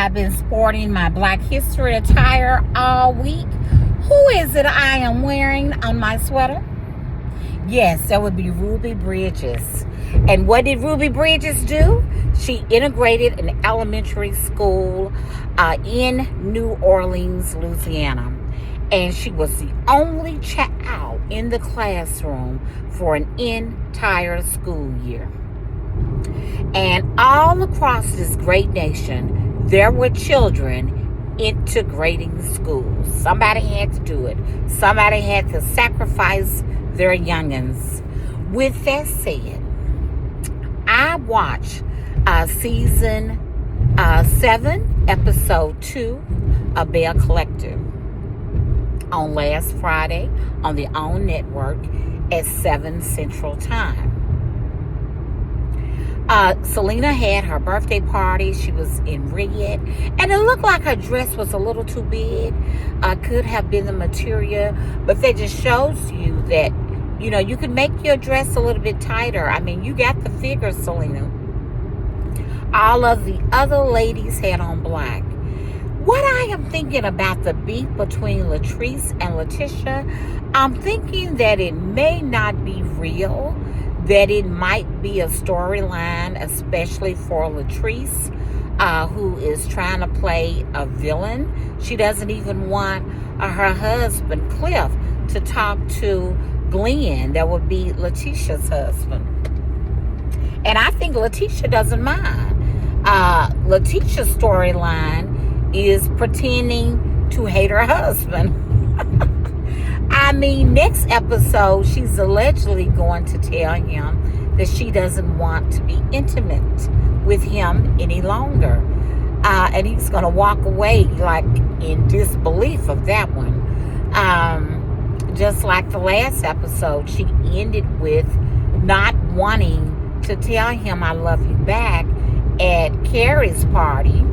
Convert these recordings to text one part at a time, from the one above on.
I've been sporting my Black History attire all week. Who is it I am wearing on my sweater? Yes, that would be Ruby Bridges. And what did Ruby Bridges do? She integrated an elementary school in New Orleans, Louisiana. And she was the only child in the classroom for an entire school year. And all across this great nation, there were children integrating schools. Somebody had to do it. Somebody had to sacrifice their youngins. With that said, I watched season 7, episode 2 of Belle Collective on last Friday on the OWN network at 7 Central Time. Selena had her birthday party. She was in red, and it looked like her dress was a little too big. Could have been the material, but that just shows you that, you can make your dress a little bit tighter. I mean, you got the figure, Selena. All of the other ladies had on black. What I am thinking about the beef between Latrese and Latesha, I'm thinking that it may not be real, that it might be a storyline, especially for Latrese, who is trying to play a villain. She doesn't even want her husband, Cliff, to talk to Glenn. That would be Letitia's husband. And I think Latesha doesn't mind. Letitia's storyline is pretending to hate her husband. I mean, next episode, she's allegedly going to tell him that she doesn't want to be intimate with him any longer. And he's going to walk away like in disbelief of that one. Just like the last episode, she ended with not wanting to tell him I love you back at Carrie's party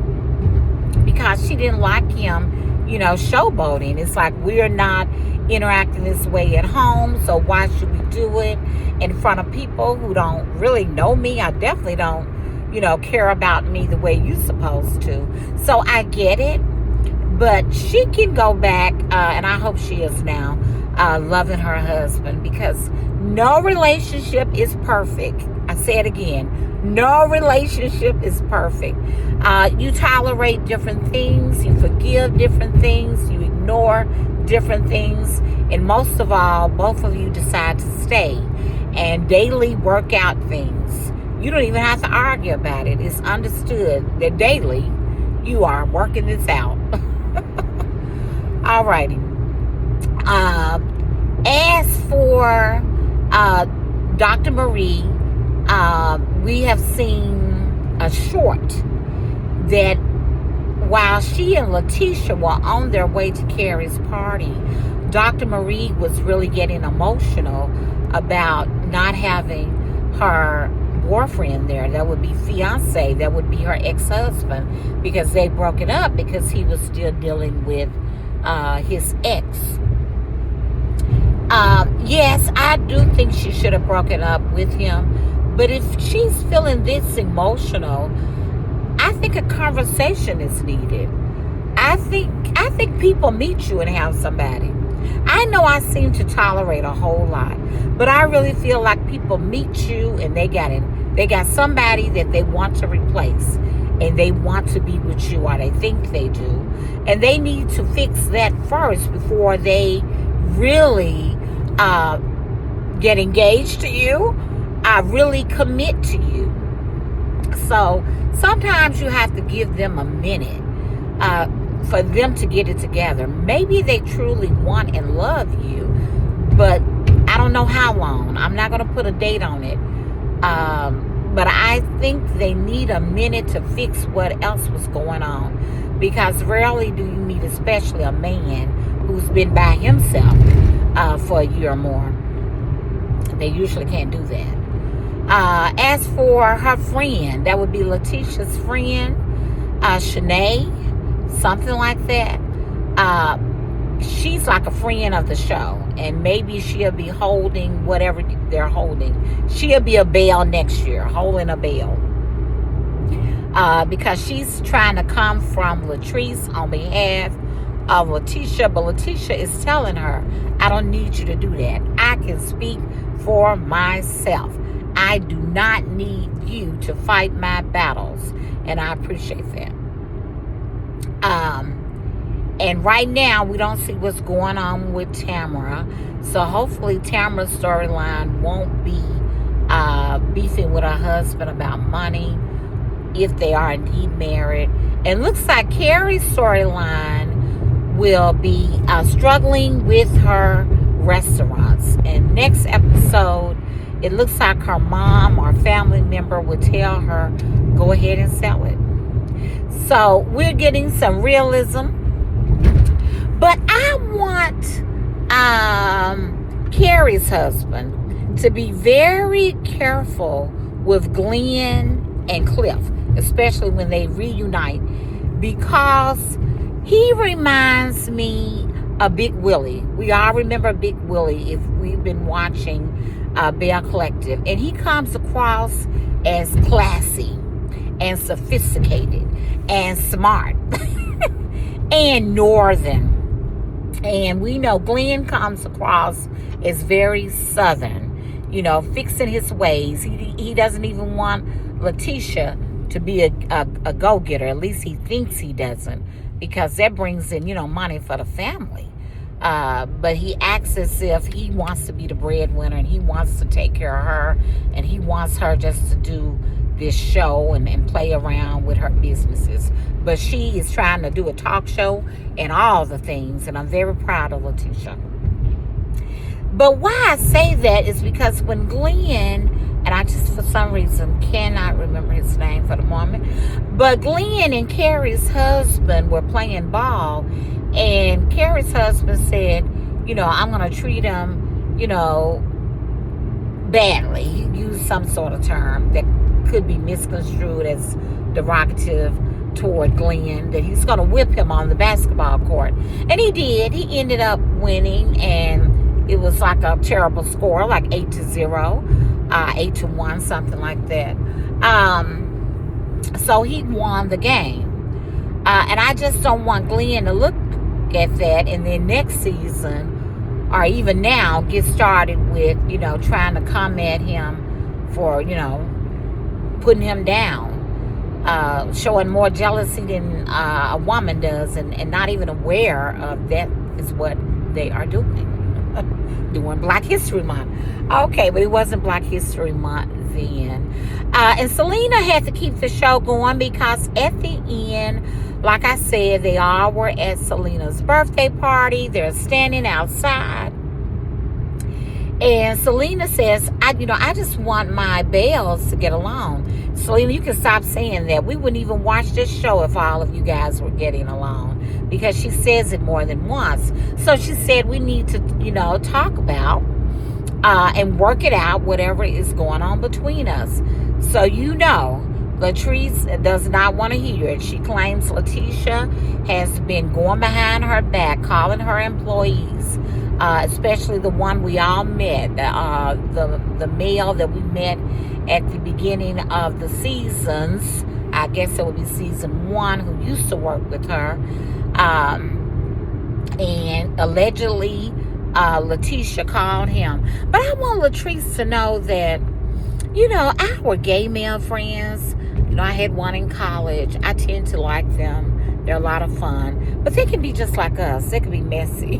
because she didn't like him, showboating. It's like, we're not interacting this way at home, so why should we do it in front of people who don't really know me? I definitely don't, care about me the way you're supposed to. So I get it, but she can go back, and I hope she is now, loving her husband, because no relationship is perfect. I say it again. No relationship is perfect. You tolerate different things. You forgive different things. You ignore different things. And most of all, both of you decide to stay and daily work out things. You don't even have to argue about it. It's understood that daily you are working this out. All righty. As for Dr. Marie, we have seen a short that while she and Latesha were on their way to Carrie's party, Dr. Marie was really getting emotional about not having her boyfriend there. That would be fiance. That would be her ex-husband, because they broke it up because he was still dealing with his ex. Yes, I do think she should have broken up with him. But if she's feeling this emotional, I think a conversation is needed. I think people meet you and have somebody. I know I seem to tolerate a whole lot, but I really feel like people meet you and they got somebody that they want to replace, and they want to be with you, or they think they do, and they need to fix that first before they really get engaged to you. I really commit to you. So sometimes you have to give them a minute for them to get it together. Maybe they truly want and love you, but I don't know how long. I'm not going to put a date on it. But I think they need a minute to fix what else was going on, because rarely do you meet, especially a man who's been by himself for a year or more. They usually can't do that. As for her friend, that would be Letitia's friend, Shanae, something like that. She's like a friend of the show, and maybe she'll be holding whatever they're holding. She'll be a Belle next year, holding a Belle. because she's trying to come from Latrese on behalf of Latesha, but Latesha is telling her, I don't need you to do that. I can speak for myself. I do not need you to fight my battles, and I appreciate that. And right now, we don't see what's going on with Tamara. So hopefully Tamara's storyline won't be beefing with her husband about money, if they are indeed married. And looks like Carrie's storyline will be struggling with her restaurants. And next episode, it looks like her mom or family member would tell her, go ahead and sell it. So we're getting some realism. But I want Carrie's husband to be very careful with Glenn and Cliff, especially when they reunite, because he reminds me of Big Willie. We all remember Big Willie if we've been watching Belle Collective. And he comes across as classy and sophisticated and smart and northern. And we know Glenn comes across as very southern, fixing his ways. He doesn't even want Latesha to be a go-getter. At least he thinks he doesn't, because that brings in, money for the family. But he acts as if he wants to be the breadwinner, and he wants to take care of her, and he wants her just to do this show and play around with her businesses. But she is trying to do a talk show and all the things, and I'm very proud of Latesha. But why I say that is because when Glenn, and I just for some reason cannot remember his name for the moment, but Glenn and Carrie's husband were playing ball, and Carrie's husband said, I'm going to treat him, badly. He used some sort of term that could be misconstrued as derogative toward Glenn, that he's going to whip him on the basketball court. And he did. He ended up winning, and it was like a terrible score, like 8-0, 8-1, something like that. So he won the game. And I just don't want Glenn to look at that and then next season, or even now, get started with, trying to come at him for, putting him down, showing more jealousy than a woman does, and not even aware of that is what they are doing. Doing Black History Month. Okay, but it wasn't Black History Month then. And Selena had to keep the show going because at the end, like I said, they all were at Selena's birthday party. They're standing outside. And Selena says, I just want my Bells to get along. Selena, you can stop saying that. We wouldn't even watch this show if all of you guys were getting along, because she says it more than once. So she said we need to, talk about and work it out, whatever is going on between us. So, Latrese does not want to hear it. She claims Latesha has been going behind her back, calling her employees, especially the one we all met, the male that we met at the beginning of the seasons. I guess it would be season 1, who used to work with her. And allegedly, Latesha called him. But I want Latrese to know that, our gay male friends, I had one in college. I tend to like them. They're a lot of fun. But they can be just like us. They can be messy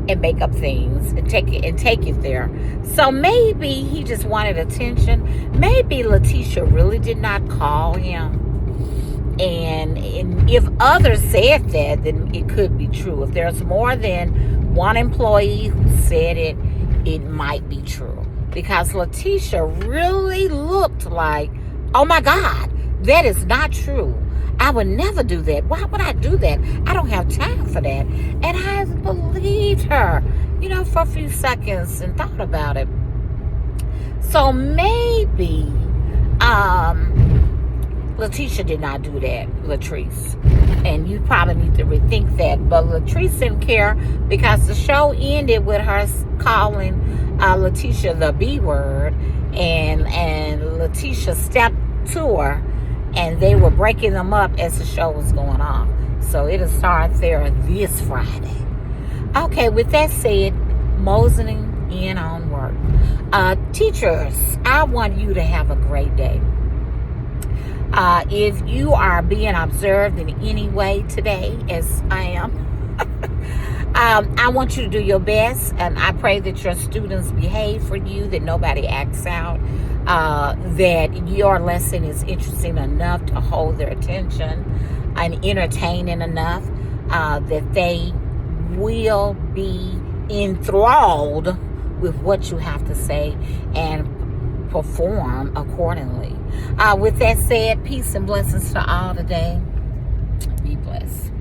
and make up things and take it there. So maybe he just wanted attention. Maybe Latesha really did not call him. And if others said that, then it could be true. If there's more than one employee who said it, it might be true. Because Latesha really looked like, oh my God, that is not true. I would never do that. Why would I do that? I don't have time for that. And I believed her, for a few seconds and thought about it. So maybe Latesha did not do that, Latrese. And you probably need to rethink that. But Latrese didn't care, because the show ended with her calling Latesha the B word. And Latesha stepped to her and they were breaking them up as the show was going on. So it'll start there this Friday. Okay, with that said, moseying in on work. Teachers, I want you to have a great day. If you are being observed in any way today, as I am, I want you to do your best, and I pray that your students behave for you, that nobody acts out, that your lesson is interesting enough to hold their attention and entertaining enough, that they will be enthralled with what you have to say and perform accordingly. With that said, peace and blessings to all today. Be blessed.